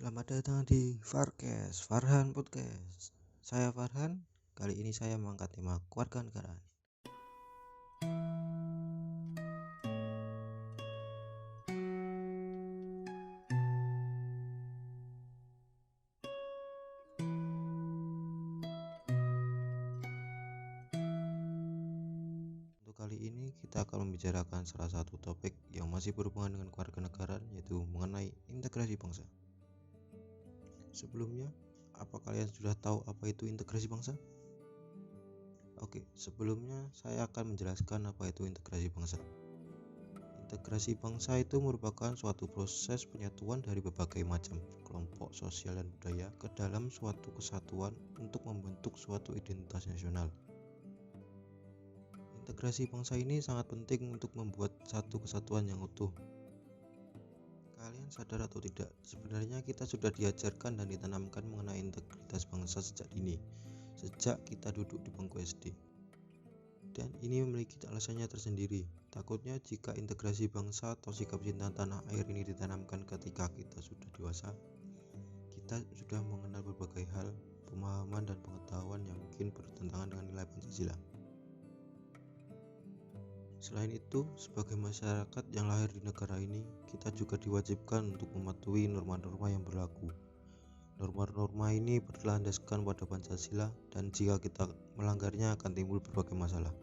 Selamat datang di Farkes, Farhan Podcast. Saya Farhan, kali ini saya mengangkat tema kewarganegaraan. Untuk kali ini kita akan membicarakan salah satu topik yang masih berhubungan dengan kewarganegaraan, yaitu mengenai integrasi bangsa. Sebelumnya, apa kalian sudah tahu apa itu integrasi bangsa? Oke, sebelumnya saya akan menjelaskan apa itu integrasi bangsa. Integrasi bangsa itu merupakan suatu proses penyatuan dari berbagai macam kelompok sosial dan budaya ke dalam suatu kesatuan untuk membentuk suatu identitas nasional. Integrasi bangsa ini sangat penting untuk membuat satu kesatuan yang utuh. Kalian sadar atau tidak, sebenarnya kita sudah diajarkan dan ditanamkan mengenai integritas bangsa sejak dini, sejak kita duduk di bangku SD. Dan ini memiliki alasannya tersendiri. Takutnya jika integrasi bangsa atau sikap cinta tanah air ini ditanamkan ketika kita sudah dewasa, kita sudah mengenal berbagai hal, pemahaman dan pengetahuan yang mungkin bertentangan dengan nilai Pancasila. Selain itu, sebagai masyarakat yang lahir di negara ini, kita juga diwajibkan untuk mematuhi norma-norma yang berlaku. Norma-norma ini berlandaskan pada Pancasila, dan jika kita melanggarnya akan timbul berbagai masalah.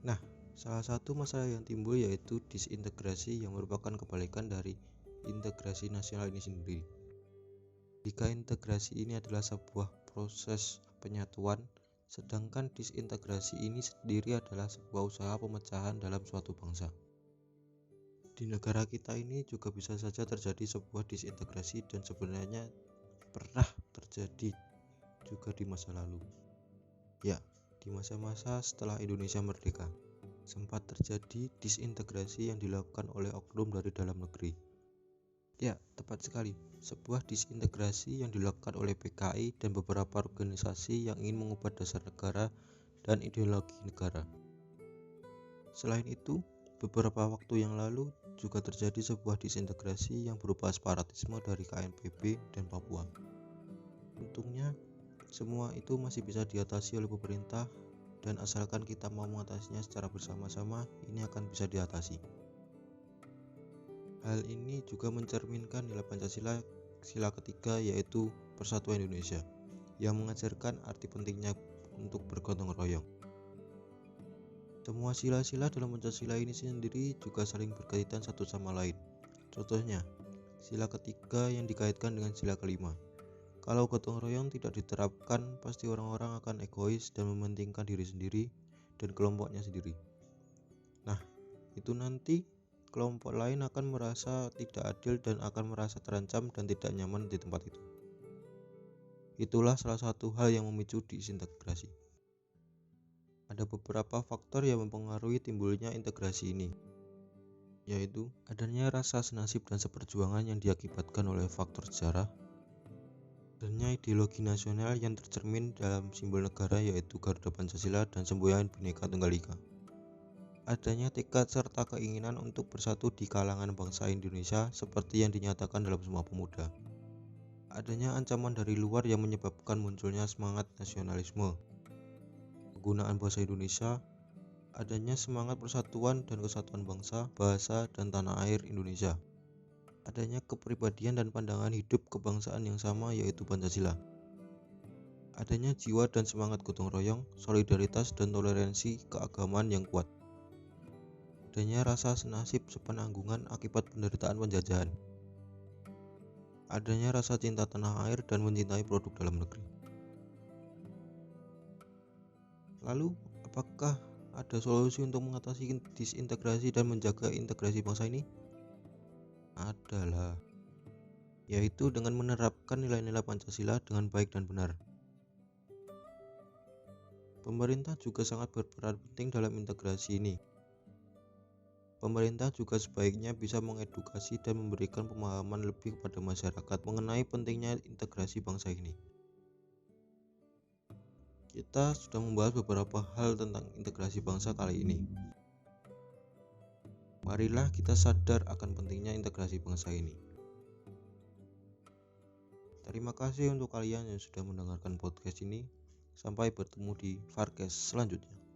Nah, salah satu masalah yang timbul yaitu disintegrasi yang merupakan kebalikan dari integrasi nasional ini sendiri. Jika integrasi ini adalah sebuah proses penyatuan, sedangkan disintegrasi ini sendiri adalah sebuah usaha pemecahan dalam suatu bangsa. Di negara kita ini juga bisa saja terjadi sebuah disintegrasi dan sebenarnya pernah terjadi juga di masa lalu. Ya, di masa-masa setelah Indonesia merdeka, sempat terjadi disintegrasi yang dilakukan oleh oknum dari dalam negeri. Ya, tepat sekali, sebuah disintegrasi yang dilakukan oleh PKI dan beberapa organisasi yang ingin mengubah dasar negara dan ideologi negara. Selain itu, beberapa waktu yang lalu juga terjadi sebuah disintegrasi yang berupa separatisme dari KNPB dan Papua. Untungnya, semua itu masih bisa diatasi oleh pemerintah, dan asalkan kita mau mengatasinya secara bersama-sama, ini akan bisa diatasi. Hal ini juga mencerminkan nilai Pancasila sila ketiga, yaitu Persatuan Indonesia, yang mengajarkan arti pentingnya untuk bergotong royong. Semua sila-sila dalam Pancasila ini sendiri juga saling berkaitan satu sama lain. Contohnya, sila ketiga yang dikaitkan dengan sila kelima. Kalau gotong royong tidak diterapkan, pasti orang-orang akan egois dan mementingkan diri sendiri dan kelompoknya sendiri. Nah, itu nanti kelompok lain akan merasa tidak adil dan akan merasa terancam dan tidak nyaman di tempat itu. Itulah salah satu hal yang memicu disintegrasi. Ada beberapa faktor yang mempengaruhi timbulnya integrasi ini, yaitu adanya rasa senasib dan seperjuangan yang diakibatkan oleh faktor sejarah, adanya ideologi nasional yang tercermin dalam simbol negara yaitu Garuda Pancasila dan semboyan Bhinneka Tunggal Ika, adanya tekad serta keinginan untuk bersatu di kalangan bangsa Indonesia seperti yang dinyatakan dalam Sumpah Pemuda, adanya ancaman dari luar yang menyebabkan munculnya semangat nasionalisme, penggunaan bahasa Indonesia, adanya semangat persatuan dan kesatuan bangsa, bahasa, dan tanah air Indonesia, adanya kepribadian dan pandangan hidup kebangsaan yang sama yaitu Pancasila, adanya jiwa dan semangat gotong royong, solidaritas, dan toleransi keagamaan yang kuat, adanya rasa senasib sepenanggungan akibat penderitaan penjajahan, adanya rasa cinta tanah air dan mencintai produk dalam negeri. Lalu, apakah ada solusi untuk mengatasi disintegrasi dan menjaga integrasi bangsa ini? Adalah, yaitu dengan menerapkan nilai-nilai Pancasila dengan baik dan benar. Pemerintah juga sangat berperan penting dalam integrasi ini. Pemerintah juga sebaiknya bisa mengedukasi dan memberikan pemahaman lebih kepada masyarakat mengenai pentingnya integrasi bangsa ini. Kita sudah membahas beberapa hal tentang integrasi bangsa kali ini. Marilah kita sadar akan pentingnya integrasi bangsa ini. Terima kasih untuk kalian yang sudah mendengarkan podcast ini. Sampai bertemu di Varkes selanjutnya.